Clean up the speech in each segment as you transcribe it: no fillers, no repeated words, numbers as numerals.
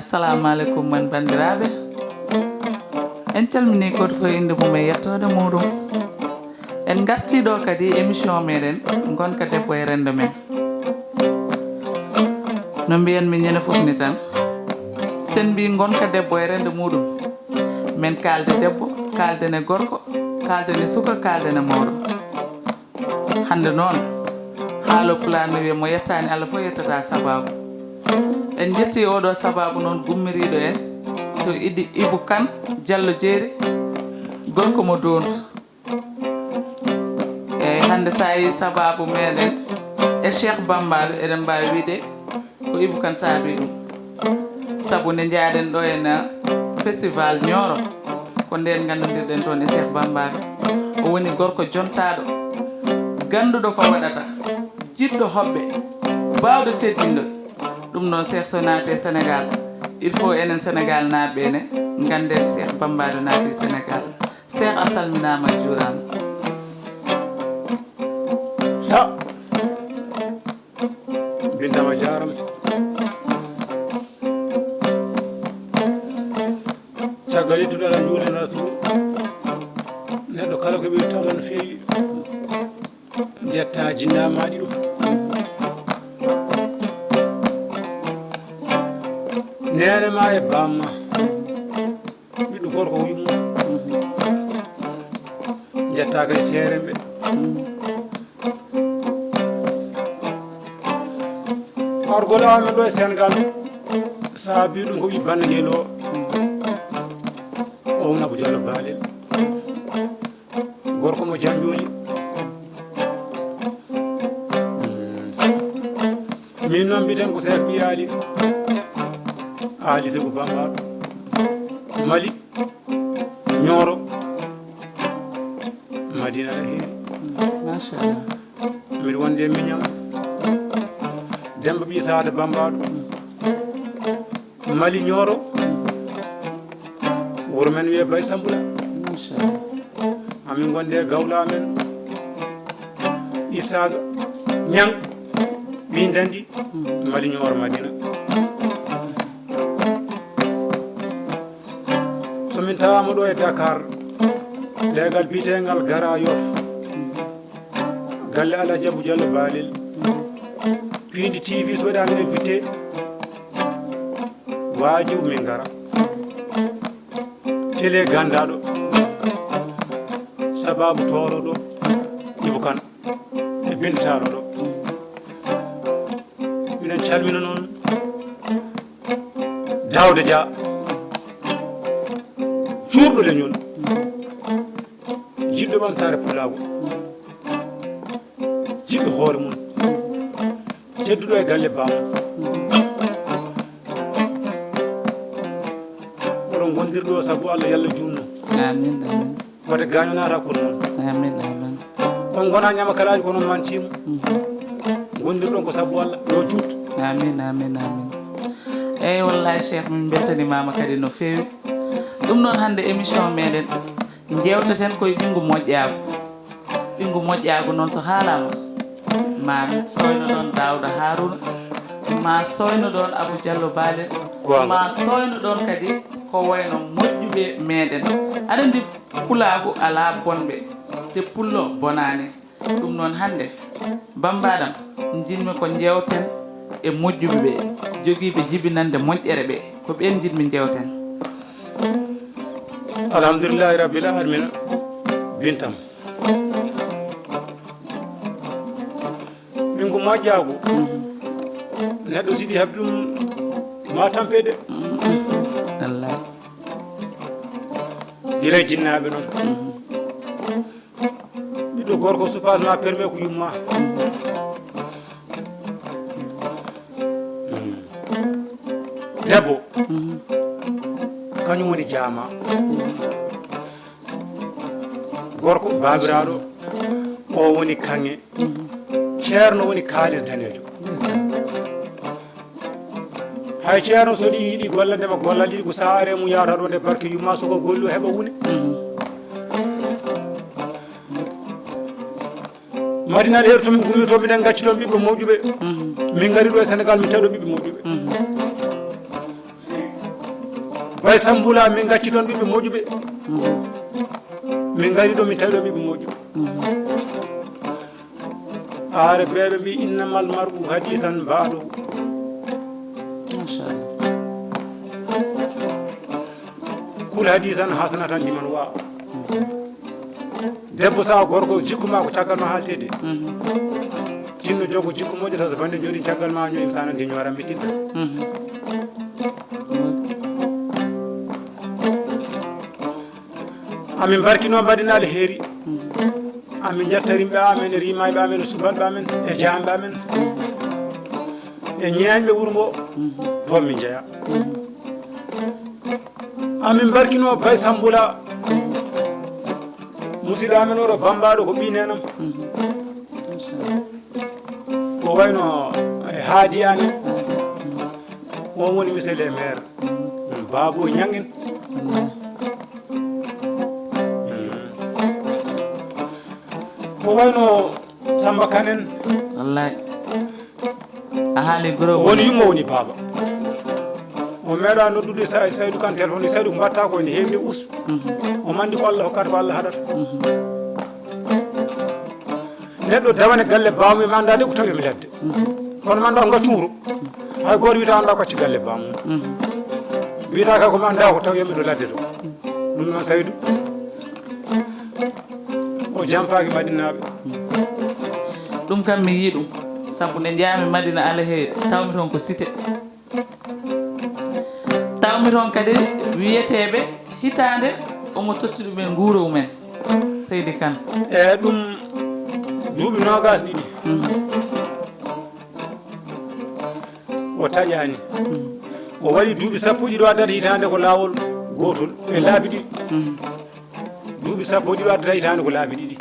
assalamu alaikum man bandiraɓe en calmini goto fof inde mum e yettode muɗum en gartiɗo kadi émission meɗen gonka debbo e rendo men no mbiyanmi ñande foof ni tan sen mbi gonka debbo e rendo muɗum min kalde debbo kaldene gorko kaldene suka kaldene mawɗo hande noon haalo pulano wiye mo yettani Allah fof yettata sababu en jetti oɗo sababu noon gummiriɗo en to idi Ibou Kane Diallo Jeeri gorko mo dondu eyyi hande sa yi sababu meɗen e Cheikh Bambaɗo eɗen mbawi wiide ko Ibou Kane saabi ɗum saabu nde jaaɗen ɗo en festival Nioro ko nden gandudirɗen toon e Cheikh Bambaɗo o woni gorko jontaɗo ganduɗo ko waɗata jiɗɗo hoɓɓe bawɗo teddinɗo ɗum noon Cheikh so naate Sénégal il faut enen Sénégal naaɓene ganden Cheikh Bambaɗo naati Sénégal Cheikh a salminama a juurama sa bintama jarama caggal yettude ala juulena to neɗɗo kala ko ɓeyrtama no feewi jetta jinnamaɗi ɗum nene ma e bamma ɓiɗɗo gorko ko yumma jetta kay seeremɓe argol amen ɗo e Sénégal saabi ɗum ko ɓi bannanel o wona Abou Diallo Balel gorko mo janjoli min noon mbiten ko Seck ɓi Ali Sékou Bambaɗo Mali Nioro Madina aɗa heeri machallah mbiɗa wonde miñam Demba ɓi Sada Bambaɗo Mali Nioro wuro men wiye Bay Sambula machallah amin gonde gawla men Isaga Ñang ɓi Dandi Mali Nioro Madina somin tawama ɗo e Dakar legal bitegal Gara Yoff galle Alaji Abou Diallo Balel Pindi TV so waɗani invité wajibu min gara télé gandaɗo sababu toroɗo Ibou Kane e binditaɗo ɗo minen calmina noon Daouda Dia cuurɗo leñol jiɗɗo ɓamtare pulago jiɗɗo hoore mum tedduɗo e galle bammo oɗon gondirɗo saabu Allah yalla junno amin amin wata gaño nata kono noon amin amin on gona ñama kalaji ko noon mantimo gondirɗon ko saabu Allah yo juut amin amin amin eyyi wallahi Cheikh min beltanimama kadi no fewi ɗum noon hande émission meɗen jewteten koye ɓingu moƴƴagu noon so haalama ma soyno ɗon Daouda Harouna ma soyno ɗon Abou Diallo Balel ma soyno ɗon kadi ko wayno moƴƴuɓe meɗen aɗa andi pulagu ala bonɓe te pullo bonani ɗum noon hande Bambaɗam jinmi ko jewten e moƴƴuɓe ɓe joguiɓe jibinande moƴƴere ɓe ko ɓen jinmi jewten alhamdulillahi rabbil alamina bintam min ko moƴƴago neɗɗo siɗi heɓe ɗum ma tampede wallahi guila jinnaɓe noon ɓiɗɗo gorko supasma permis ko yumma debbo kañum woni jaama gorko babiraɗo o woni kanŋe ceerno woni kalis danejo hay ceerno so ɗi yiiɗi gollandema gollal ɗiɗi ko sa are mum yawata ɗo nde barke yumma soko gollu heɓa wune Madina ɗo tomin gummi to minen gacci toon ɓiɓɓe moƴƴuɓe min gari ɗo e Sénégal min tawi ɗo ɓiɓɓe moƴƴuɓe bay sambula min gacci toon ɓiɓɓe moƴƴuɓe min gari ɗo min tawi ɗo ɓiɓɓe moƴƴuɓe aare beɓe mbi innamal mar'u hadisan mbaɗo machallah kul hadisan hasanatan liman wa debbo sa gorko jikku ma ko caggal ma haltede tinno jogo jikku moƴƴo taw so bande jooɗi caggal ma ñoyim sanante ñoora mittinta amin barkino mbadinaɗo heeri amin jettarimɓe amen e rimayɓe amen e subalɓe amen e jamɓe amen e ñeeñɓe wuuro ngo toon min jeeya amin barkino bay sambula musidɗo amen oɗo bambaɗo ko ɓi nenam ko wayno e haadi amen on woni monsieur le maire Babou Ñangin ko wayno Samba Kanen wallahi a haali goro woni yummo woni baba o meeɗa noddude Saydou Kane téléphone Saydou ko mbatta ko ne heewni us o mandi ko Allah hokkata ko Allah haɗata neɗɗo dawane galle bamum mi andade ko tawi mi ladde kono mi anda ko gaccuro hay goto wiyata anda kacci galle bamum wiyata ka komi anda ko tawi yomi ɗo ladde to ɗum noon Saydou o jamfaki madinaɓe ɗum kam mi yi ɗum sabu nde jeyami Madina Alheri tawmi toon ko cité tawmi toon kadi wiyeteɓe hitande omo totti ɗumen guurow men Seydi Kane e ɗum duuɓi nogas ɗiɗi o taƴani o waɗi duuɓi sappo ɗiɗo addata hitande ko lawol gotol e laabi ɗiɗi duuɓi sappo ɗiɗo addata hitande ko laabi ɗiɗi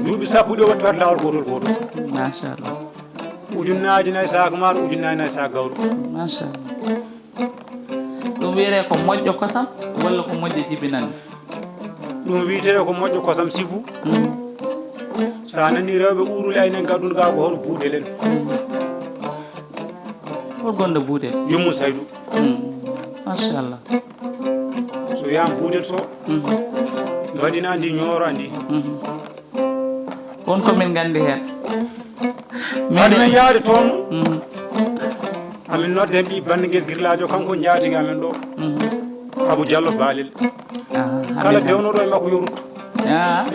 duuɓi sappo ɗi o watti wat lawol gotol gotol machallah ujunnaji nayyi sac maaro ujunnaji nayyi sac gawri machallah ɗum wiyete ko moƴƴo kosam walla ko moƴƴo jibinande ɗum wiyete ko moƴƴo kosam sibu sa nani rewɓe ɓuuruli aynen gadduno ga ko hono buudelen hol gonɗo buudel Jummu Saydou machallah so yiyama buudel so Madina andi Nioro andi won komin gandi hen hade men yaade toon amin nodden ɓi bandiguel girlajo kanko jaatigui amen ɗo Abou Diallo Balel kala dewnoɗo e makko yo rutto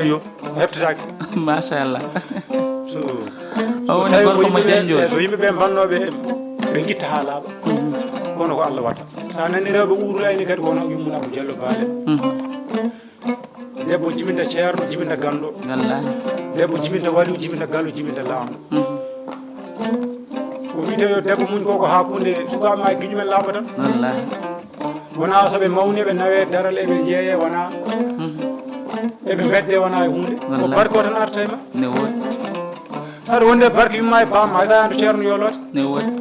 eyo o heɓtatake machallah so o woni gorko mo janjori so yimɓeɓe bannoɓe ɓe guitta ha laaɓa kono ko Allah watta sa nani rewɓe ɓuurulayni kadi kono yummum Abou Diallo Balel debbo jibinta ceerno jibinta ganduɗo wallahi debbo jibinta waliw jibinta gallo jibinta laamɗo o wiyete yo debbo muñ koko hakkude sukaɓe ma e guiƴumen laaɓa tan wallahi wona soɓe mawni ɓe nawe daral eɓe jeeye wona eɓe bedde wona e hunde ko barke o tan arta e ma ne woodi saɗa wonde barke yumma e bamma hay sa yanto ceerno yolote ne woodi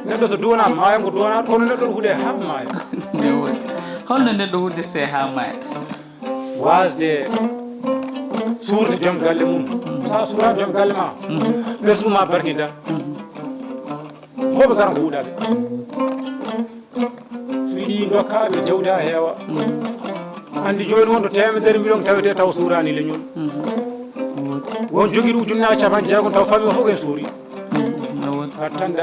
neɗɗo so duwanama mayan ko duwanaɗo kono neɗɗo ɗo huuɗe ha maaya ne woodi holno neɗɗo huddirte ha maaya wasde suurde joom galle mum sa suurama joom galle ma ɓesgu ma barkida fof ɓe garan ko huuɗaɓe so yiiɗi dokkaɓe jawdi ha heewa andi joni wonto temedere million tawete taw suurani leñol won joguiɗo ujunnaje capanɗe jeegom taw famille fof en suuri ne woodi hattande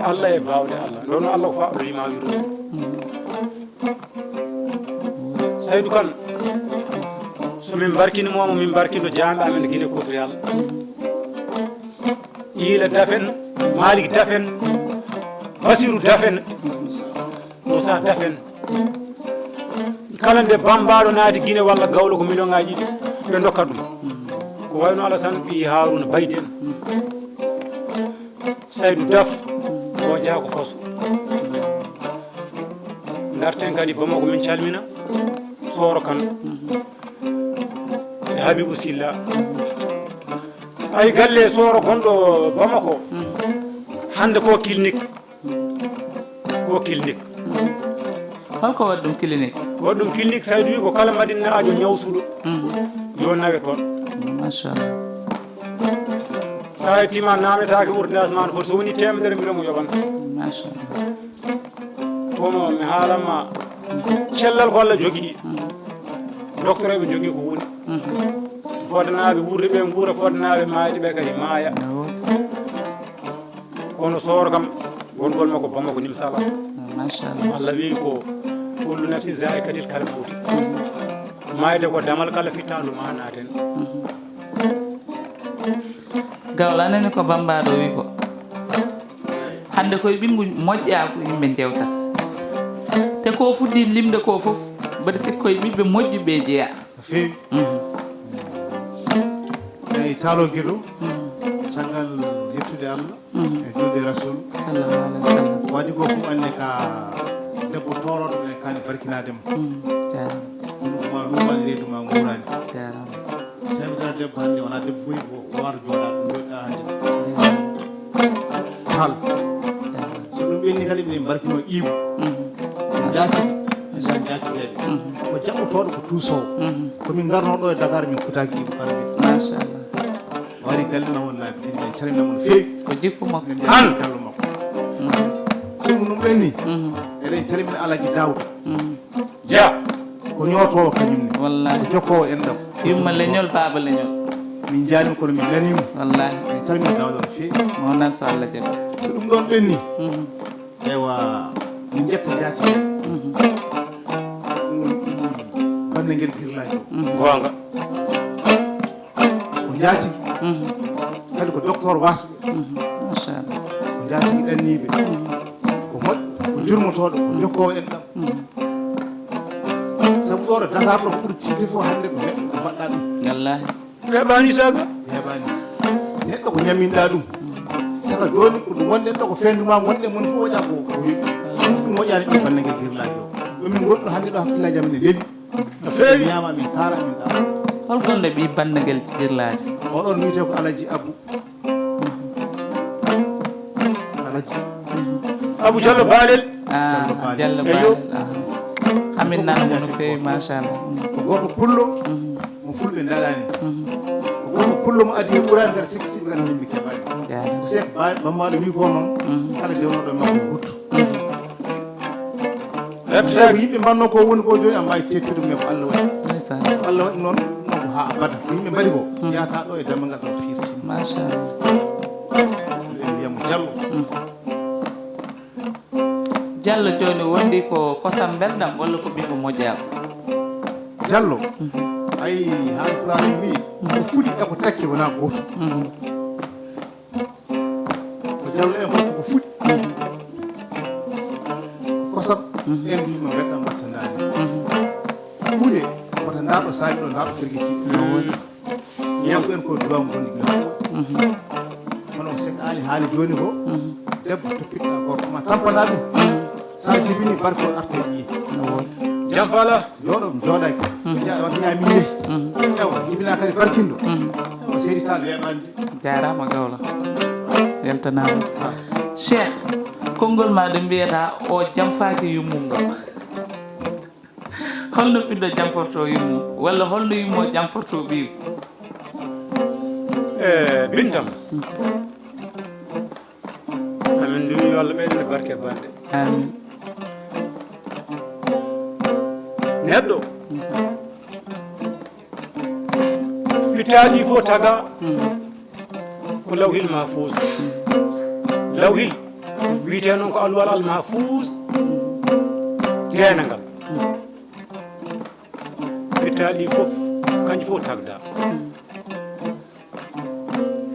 Allah e bawde Allah ɗon noon Allah ko faɗo yima wiru Saydou Kane somin barkinimomo min barkino jamɓe amen Guinée Équatorial Ila Dafen Malick Dafen Basirou Dafen Moussa Dafen kala nde bambaɗo naati Guinée walla gawlo ko million ngaji ɗiɗi ɓe dokka ɗum ko wayno Alassane ɓi Harouna Baydi en Saydou Daf o jaa ko faso garten kadi Bamako min calmina Soro Kane e Habibou Silla ay galle Soro gonɗo Bamako hande ko clinique holko waɗi ɗum clinique waɗi ɗum clinique Saydou wi ko kala madinajo ñawsuɗo yo nawe toon machallah sa yettima nametake ordonnance ma no foti so woni temedere million mo yoɓanta machallah kono mi haalama cellal ko Allah jogii docteur eɓe jogii ko woni fodanaɓe wurde ɓe guura fodanaɓe maaɗi ɓe kadi maaya kono sooro kam gongol makko bamma ko nimsala machallah Allah wi ko kullu nafsin zaikatil kal mawti mayde ko damal kala fittaɗum anaten gawla nani ko bambaɗo wi ko hande koye ɓimgu moƴƴa ko yimɓe jewtata te ko fuɗɗi limde ko foof mbaɗa sikki koye ɓiɓɓe moƴƴuɓe jeeya ko feewi eyi talogueɗo caggal yettude Allah e julde rasul sallallahu alaihi wa sallam waɗi ko fof anne ka debbo toroɗo ɓe kani barkinadema jarama ɗumma lumani reyduma gurani jarama temedere debbo hannde wona debbo boyi ko wawata jooɗa ɗum joɗɗa hannde hal so ɗum ɓenni kadi minen barkino iigu jaati jan jaatiɗeɓe ko jaɓɓotoɗo ko tuusowo komin garnoɗo e Dakar min kutaki iigu kala machallah wari galle ma won laabi ɗiɗi men calminamo no feewi ko jikku makko an gallo makko ɗum ɗum ɓenni eɗen calmina Alaji Dawda dia ko ñootowo kañumne wallahi ko jokkowo enɗam yumma leñol baba leñol min jaanimo kono min lanimo wallahi min calmina Dawda no feewi mo nan so Allah jaɓi so ɗum ɗon ɓenni ewa min jetta jaati bande ngel girlaji gonga ko jaati kadi ko docteur wasɓe machallah ko jaatigi ɗanniɓe ko moƴƴo ko jurmotoɗo ko jokkowo enɗam sabu ɗo ɗo Dakar ɗo ko ɓuuri cidde fof hannde ko neɗɗo ko mbaɗɗa ɗum wallahi heɓani saga heɓani neɗɗo ko ñamminɗa ɗum saka joni ko ɗum wonɗen ɗo ko fenduma gonɗen moni fof waɗa ko weɓi ɗum moƴƴani ɓe bande ngel girlaji o ɗomin gonɗo hannde ɗo hakkillaji amen ne leeli no feewi min ñama min kaala min ɗa holgonde ɓi bandagel girlaji oɗon wiyete ko Alaji Abou Alaji Abou Diallo Balel Diallo Eyo. Balel hamin nanamo no fewi machallah ko goto pullo mo fulɓe daɗani ko goto pullo mo adi e ɓurani kadi sikki siɓe kadi yimɓe keɓani jarama ko sek bambaɗo wi ko noon kala dewnoɗo makko rutto tawi ko yimɓe mbanno ko woni ko joni a mbawi tettude ɗum e ko Allah waɗi ndeysan ko Allah waɗi noon noon ko ha abada ko yimɓe mbaɗi ko yahata ɗo e dammal ngal ɗo firti machallah en mbiyamo Diallo Diallo joni wondi ko kosam belɗam walla ko ɓiɓɓe moƴƴako Diallo ayi haala pulaar mbi ko fuɗi e ko takki wona goto ko Diallo en fof ko fuɗi kosam en mbima mbeɗɗam wattandani huuɗe wota darɗo saaji ɗo darɗo firgiti ñamɓe en ko duwamu gondi gila kono sek ali haali joni ko debbo toppiɗɗa gorko ma tampana ɗum sa jibini barke o arte ƴiye jam fala jooɗo jooɗaki wata ñami leydi ewa jibina kadi barkindo ewa seedital weeɓani jarama gawla weltanama cheikh konngol maɗa mbiyata o jamfaki yummum ngo holno ɓiɗɗo jamforto yummum walla holno yummo jamforto ɓiiw bintam amin duwi yo Allah ɓeydane barke bande amin neɗɗo pittaɗi fof taga ko lawhil mahfous lawhil wiyete noon ko alwal al mahfous denagal pittaɗi fof kanƴi fof tagda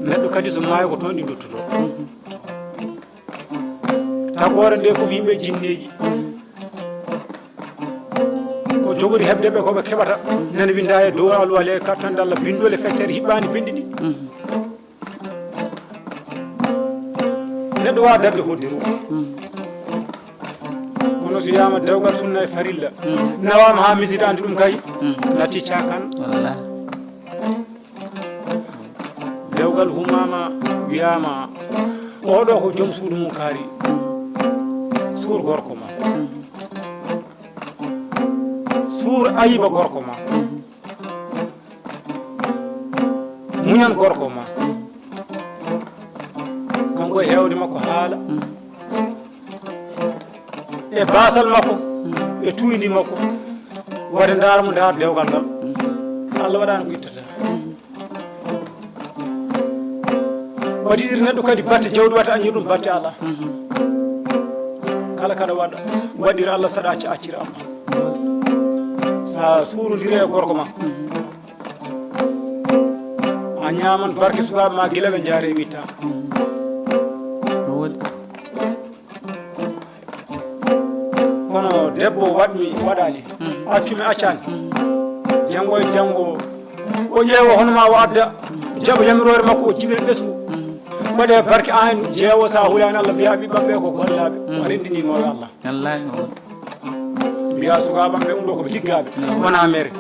neɗɗo kadi so maayo ko toon ɗi dottoto tagore nde fof yimɓe jinneji ko jogori hebde ɓe koɓe keɓata nana winda e dow alwal e kartande Allah bindole feccere hiɓɓani bindi ɗi neɗɗo wawa darde hoddiro kono so yama dewgal sunna e farilla nawama ha misidande ɗum kay natti cakan wallah dewgal humama wiyama oɗo ko joom suudu mum kaari suur gorko ma suur ayiba gorko ma muñan gorko ma kanko e hewde makko haala e basal makko e tuyndi makko wade ndaara mo ndaar dewgal ngal Allah waɗano ko ittata waɗiɗir neɗɗo kadi batte jawdi wata añir ɗum batte Allah kala kada waɗa waɗir Allah saɗa accira Allah sa suurodiri e gorko ma a ñaman barke sukaɓe ma gila ɓe jaare e witta kono debbo waɗmi waɗani accumi accani janggo e janggo o ƴeewa hono ma o adda jaɓa yamirore makko o jibina ɓesgu waɗe barke an jeewo sa hulani Allah mbiya ɓiɓɓaɓe ko gollaɓe o rendininoɓe Allah mbiya sukaɓamɓe ɗum ɗo koɓe liggaɓe wona mere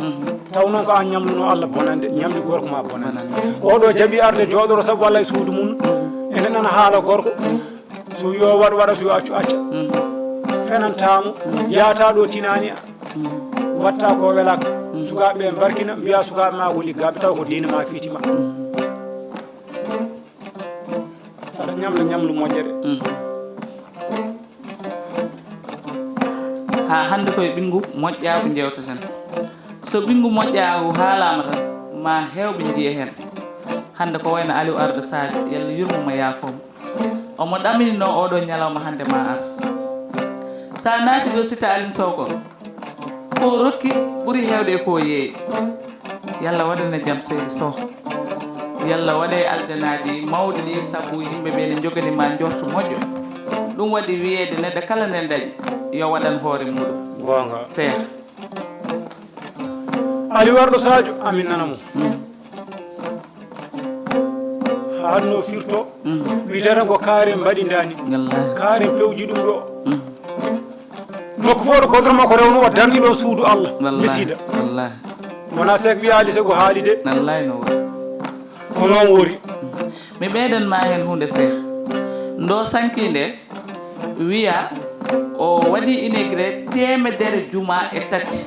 taw noon ko an ñamluno Allah bonande ñamdi gorko ma bonande oɗo jaaɓi arde jooɗoro saabu walla e suudu mum ene nana haala gorko so yo waɗ waɗa so yo accu acca fenantamo yaata ɗo tinani watta ko welaka sukaɓe barkina mbiya sukaɓe ma ko liggaɓe taw ko dina ma fiitima saɗa ñamla ñamlu moƴƴere ha hande koye ɓingu moƴƴagu jewteten so ɓingu moƴƴagu haalama tan ma hewɓe jiiya hen hande ko wayno Aliou Ardo Sadio yalla yurmomo yaafoma omo ɗaminino oɗo ñalawma hande ma ar sa naati ɗo sita Aline Sow ko rokki ɓuuri hewde ko yeeyi yalla waɗane jaam seydi Sow yalla waɗe aljanaji mawɗi ɗi saabu yimɓeɓe ne joganima jorto moƴƴo ɗum waɗi wiyede neɗɗo kala nde dañi yo waɗan hoore muɗum gonga Cheikh Aliou Ardo Sadio amin nanamo hanno firto witata ko kaare mbaɗindani kaare pewji ɗum ɗo nokku fof ɗo godro makko rewno o darni ɗo suudu Allah misida wona sek wiyaali sago haali de wallahi no woni ko noon wori mi ɓeydanma hen hunde Cheikh ndo sankinde wiya o waɗi inauguré temedere juma e tati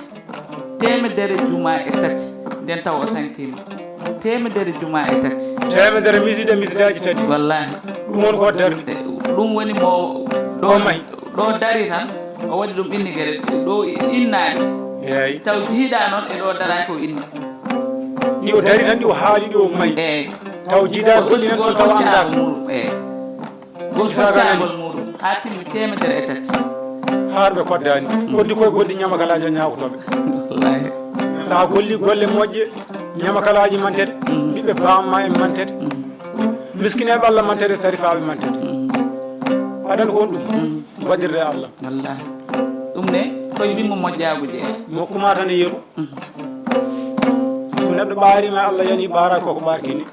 nden taw o sankima temedere juma e tati temedere misidaji tati wallahi ɗum woni ko darni ɗum woni mo ɗo mayi ɗo dari tan o waɗi ɗum innigere ɗo innani eyi taw jiiɗa noon e ɗo daraki o inni ɗi o dari tan ɗi o haali ɗi o mayi eyyi taw jiiɗa goɗɗinen ɗon taw anda muɗum eyyi gol foccagol muɗum ha timmi temedere e tati harɓe koddani koddi koye goddi ñamakalaji a ñakotoɓe wallahi sa golli golle moƴƴe ñamakalaji mantede ɓiɓɓe bamma en mantede miskineɓe Allah mantede sarifaɓe mantede aɗani ko on ɗum waɗirde Allah wallahi ɗum ne koye wimmo moƴƴagu je mokkuma tan e yeeru so neɗɗo ɓaarima Allah yani ɓaara koko ɓarkini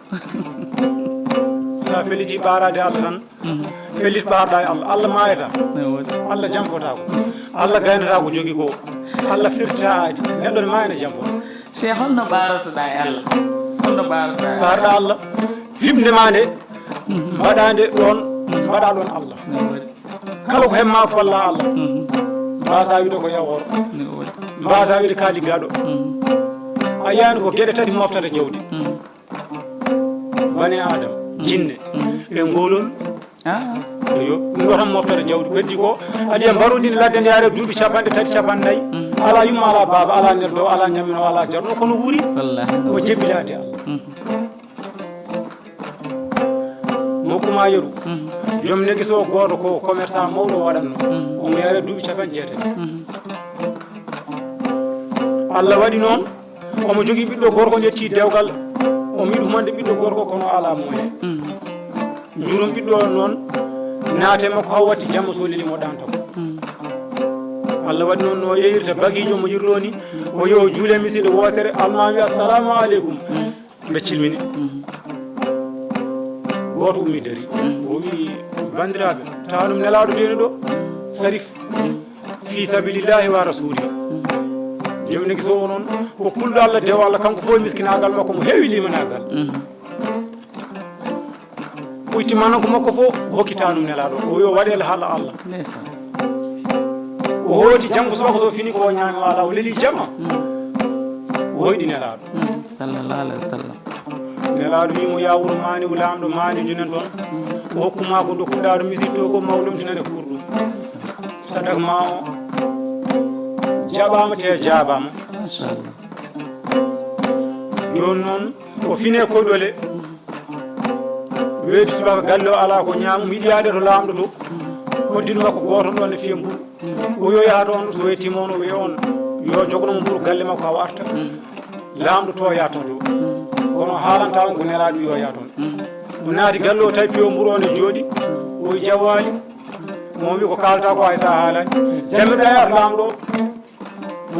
sa feliti ɓaarade Allah tan fellit ɓaarɗa e Allah Allah mayata Allah janfotako Allah gaynata ko jogui ko Allah firta aadi neɗɗo ne mayana janfo Cheikh holno ɓarotoɗa e Allah holno ɓarotoɗa ɓaarɗa Allah fimde ma nde mbaɗade ɗon mbaɗa ɗon Allah kala ko hemma kolla Allah mbasa wiide ko yaworo mbasa wiide ka liggaɗo a yiyani ko gueɗe tati moftata jawdi bani Adama jinne e ngolol yo ɗum ɗo tan moftata jawdi weddi ko aɗa yiya mbarudini ladde nde yaare duuɓi 30-40 ala yumma ala baba ala nerdo ala ñamino ala jarno kono wuuri ko jebbilade Allah mokkuma yeru joom negis o goto ko commerçant mawɗo waɗanno omo yaare duuɓi 60 Allah waɗi noon omo jogui ɓiɗɗo gorko ƴetti dewgal omo yiɗi humande ɓiɗɗo gorko kono ala moyen juurum ɓiɗɗo noon naate makko haw watti jamma so leli mo ɗanta ko Allah waɗi noon no yeyirta baguijo mo yirlo ni o yo juule misiɗo wotere almami assalamu aleykum mbe cilmini goto ummi dari o wi bandiraɓe tawanum nelaɗo deni ɗo sarif fi sabilillahi wa rasuli joom negi so o noon ko kulɗo Allah dewo Allah kanko fof miskinagal makko mo heewi limanagal ɓoytima noon ko makko fof hokkitanum nelaɗo o yo waɗele haala Allah o hooti janggo subaka so fini ko ñaami o ala o leeli jamma o hoyɗi nelaɗo sallallahu alaihi wasallam nelaɗo wimo ya wuuro mani o lamɗo mani junen toon o hokkuma ko dokkuɗaɗo misitto ko mawɗum tinane kurɗum sadak ma o jaɓama te jaɓama machallah joni noon o fine koɗole weedi subaka galle o ala ko ñaam yiɗi yaade to lamɗo to hoddino makko goto ɗon e fiya mburu o yo yaha toon so wettima on o wiya on yo jognomo mburu galle makko haw arta lamɗo to yahata to kono haalanta on ko nelaɗo yo yaha toon o naati galle o tawi piyo mburu on e jooɗi o jawwali mo wi ko kalata ko hay sa haalani jamirɗa yahata lamɗo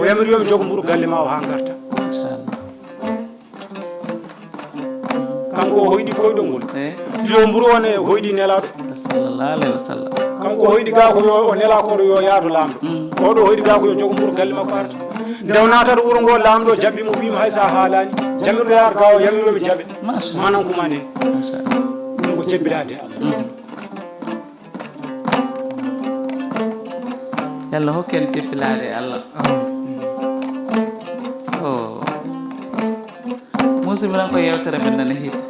o yamiri yomi jogo mburu galle ma o ha garta machallah kanko o hoyɗi koyɗol ngol eh piyo mburu on e hoyɗi nelaɗo sallallahu alaihi wasallam kanko o hoyɗi ga ko yo o nela koɗo yo yahdo lamɗo oɗo hoyɗi ga ko yo jogo mburu galle makko arta ndew natata wuuro ngo lamɗo jaɓɓimo wima hay sa haalani jamirɗo yahata ga o yamiromi jaɓe machallah manankuma nde machallah ɗum ko jebbilade Allah yalla hokken teppilade e Allah o musidɓe ko yewtere men nana hiiɗi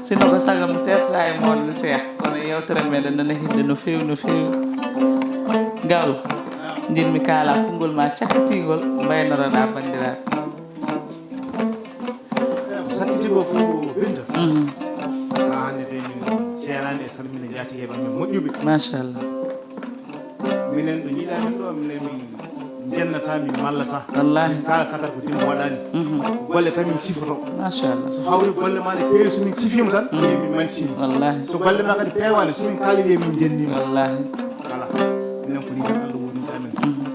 sinno ko sagam seeɗa e moɗon cheikh kono yewtere meɗen nana hiɗde no fewi no fewi gawlo jinmi kaala konngol ma cakkitigol mbaynoroɗa bandiraɓe ko sakkitigo fof binta ha hande de min ceerani e salmina jatigueɓe men moƴƴuɓe machallah minen ɗo jiiɗamin ɗo minen min jennata min mallata wallahi kala katar ko dimmo waɗani golle tan min cifoto machallah so hawri golle ma ɗe peewi somin cifima tan ɓe min mantimi wallahi so golle ma kadi peewani somin kaali wiye min jennima wallahi voilà minen ko ni tan Allah wonita amen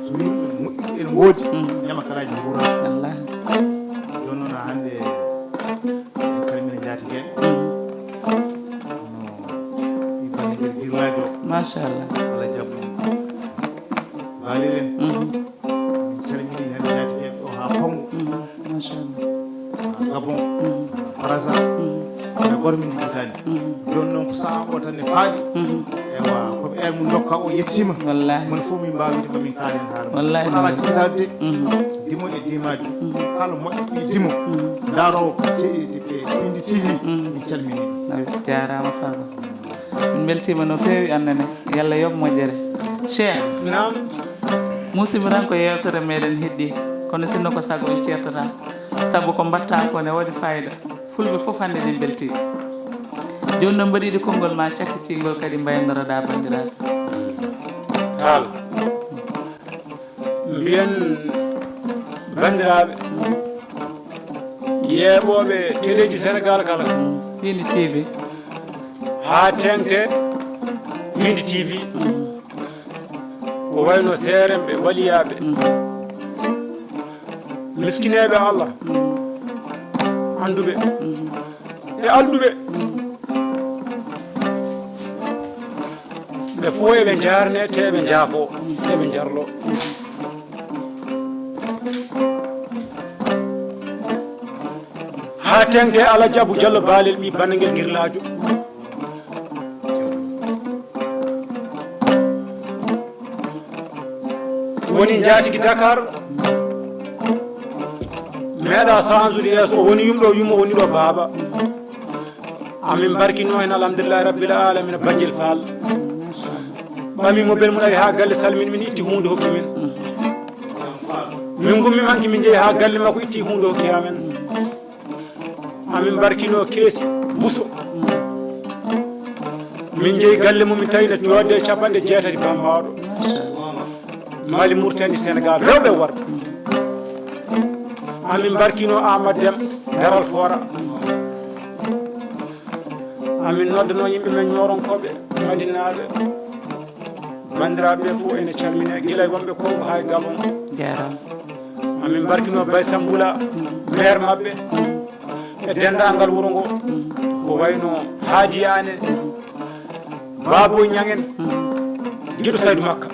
so yimɓe moƴƴuɓe ene woodi ñama kalaji guura wallahi joni noon hannde en calmina jatigueɓe no i banggue girlaji o machallah Allah jabbo baaliren min calmini hen jatigueɓe o ha Kongo machallah Gabon Brazza e goto min jigitani joni noon ko saaha o tan ne faaɗi ewa koɓe heure mum dokka o yettima wallahi mon fof min mbawide mamin kaalen haala Wallahi kono ala jigitade de dimo e dimaji kala moƴƴo dimo darowo Pindi TV min calmini ɗum jarama farba min beltima no fewi annene yallah yoɓ moƴƴere cheikh nam musidɓe tan ko yewtere meɗen heddi kono sinno ko sago en ceertata saabu ko mbatta ko ne waɗi fayida fulɓe foof hannde ɗen belti joni noon mbaɗiɗe konngol ma cakkitigol kadi mbaynoroɗa bandiraɓe tal mbiyen bandiraɓe yeeɓoɓe téléji sénégal kala Pindi TV ha tengte Pindi TV ko wayno seeremɓe waliyaɓe miskineɓe Allah anduɓe e alduɓe ɓe fo eɓe jarne te ɓe jaafo eɓe jarlo ha tengte Alaji Abou Diallo Balel ɓi Banagel Guirladio woni jaatigi Dakar meeɗa sansude yeeso o woni yumɗo yummo woni ɗo baaba amin barkino hen alhamdulillahi rabbil alamina Banjel Fall ɓami mobel mum ari ha galle salmini min itti hunde hokki min min gummi manki min jeeyi ha galle makko itti hunde hokki amen amin barkino keesi buso min jeeyi galle mum min tawino coodde 60 bambaɗo Mali Mauritanie Sénégal rewɓe worɓe amin barkino Amadou Deme Daral Fora amin noddano yimɓe men ñoronkoɓe madinaɓe bandiraɓe ɓe fof ene calmine guila wonɓe Kongo ha e Gabon jarama amin barkino Bay Samboula maire mabɓe e dendagal wuuro ngo ko wayno Haji Ane Baboy Ñangen guiɗo Saydou Makka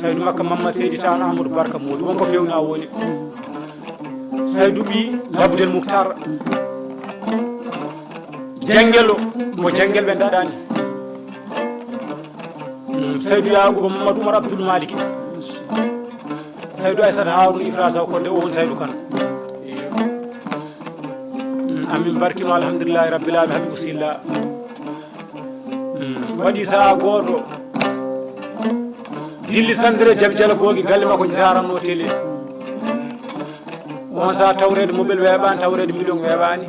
Saydou Makka Mamma Seydi Tall Amadou Barka Modou wonko fewna woni Saydou ɓi Labudel Moukhtar Janguel o mo Janguel ɓe daɗani Saydou Yagoba Mamadou Oumar Abdoul Maliki Saydou Aissata Harouna Ifra Sow Konde o woni Saydou Kane amin barkino alhamdulillahi rabbil alamin Habibou Silla waɗi saha goto dilli sandire jabi jala googi galle makko jaranno télé on sa tawrede mobile weeɓani tawrede million weeɓani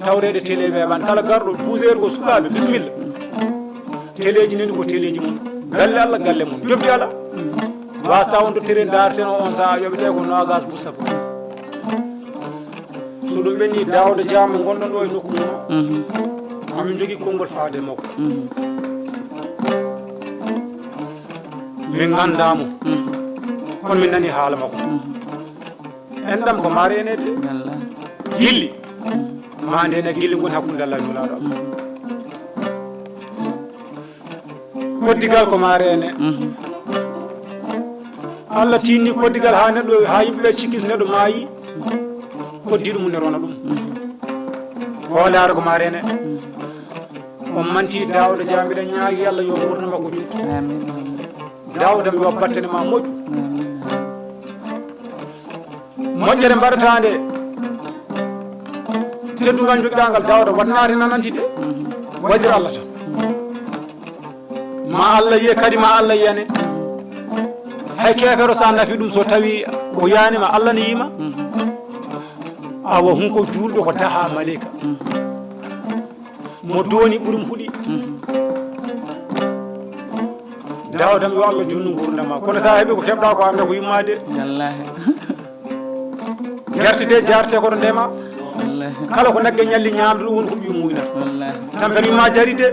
tawrede télé weeɓani kala garɗo poussére ko sukaɓe bisimilla téléji nani ko téléji mum galle Allah galle mum jobdi ala wasta wonto tere darten on sa yoɓete ko nogas bu sappo so ɗum ɓenni dawde jamma gonɗon ɗo e nokku mum amin jogui konngol faade makko min gandamo kono min nani haala makko enɗam ko maari enede gilli ma ndene gilli goni hakkude Allah julaɗo koddigal ko maari ene Allah tinni koddigal ha neɗɗo ha yimɓeɓe cikkis neɗɗo maayi koddiɗo mum ne rona ɗum hoolare ko maari ene on manti dawɗo jamiɗen ñaagui Allah yo ɓurna makko juuɗe dawdam yo battane ma moƴƴu moƴƴere mbaɗatande teddugal joguiɗa ngal dawda watnade nananti de waɗir Allah tan ma Allah yiye kadi ma Allah yiyane hay kefero sa nafi ɗum so tawi o yanima Allah ne yima awa hunko julɗo ko daha malika mo doni ɓuurum huuɗi dawdam yo Allah junnu gurdama kono sa heeɓi ko keɓɗa ko anda ko yimmade guerte de jarte koɗo ndema kala ko nagge ñalli ñamde ɗum woni ko ɓi muynata tampere wima jari de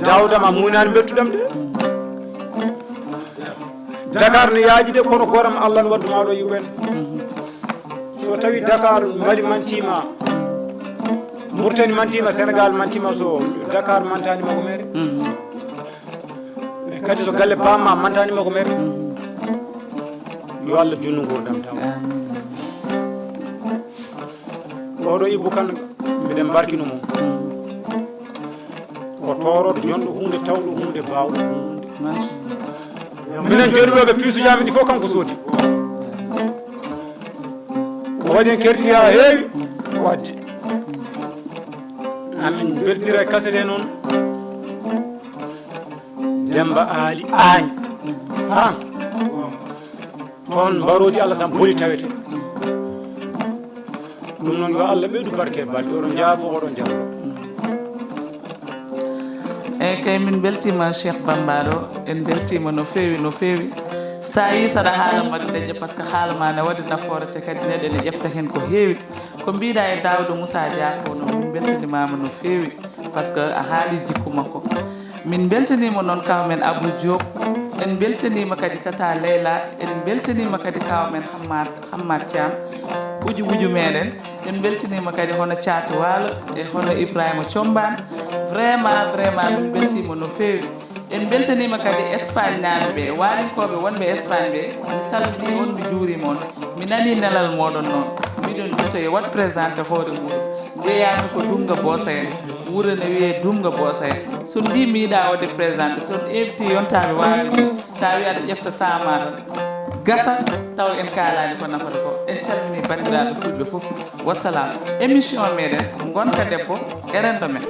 dawdam a muynani bettuɗam de Dakar ne yaaji de kono goram Allah ne wadduma ɗo yiwen so tawi Dakar Mali mantima Mauritanie mantima Sénégal mantima so Dakar mantanima ko mere kadi so galle bamma mantanima ko mere yo Allah junnu gurdam taw oɗo Ibou Kane mbiɗen barkino mum ko toroɗo jonɗo hunde tawɗo hunde bawɗo hunde minen joɗiɗoɓe piisuji amin ɗi fof kanko soodi o waɗi en kertiti ha heewi wadde amin belɗira e kasete noon Demba Ali Agne France toon mbarodi Allah sam boli tawete ɗum noon yo Allah ɓeydu barke balɗe oɗon jaafo oɗon jawɗo eyyi kay min beltima Cheikh Bambalo en beltima no fewi no fewi sa yi saɗa haala mbaɗa dañƴa par ce que haala ma ne waɗi nafoore te kadi neɗɗo ene ƴefta hen ko heewi ko mbiɗa e Daouda Moussa Diako no min beltanimama no fewi par ce que a haali jikku makko min beltanima noon kaw men Abdou Diop en beltanima kadi Tata Leyla en beltanima kadi kaw men Hammad Thiam ɓuuƴu meɗen en beltanima kadi hono Thiatou Walo e hono Ibrahima Thiombane vraiment min beltima no fewi en beltanima kadi Espagne naaɓe ɓe walinkoɓe wonɓe Espagne ɓe mi salmini on mi juurima on mi nani nelal moɗon noon mbiɗon jottoye wat présenté hoore muɗum ndeyami ko Dunga Bosa en wuuro ne wiye Dunga Bosa en son mbi mi yiiɗa wadde présenté son invité yontami wawi ni sa wi aɗa ƴefta tama gasa taw en kalani ko nafata ko en calmini bandiraɓe fulɓe foof wassalam émission meɗen gonka debbo e rendo men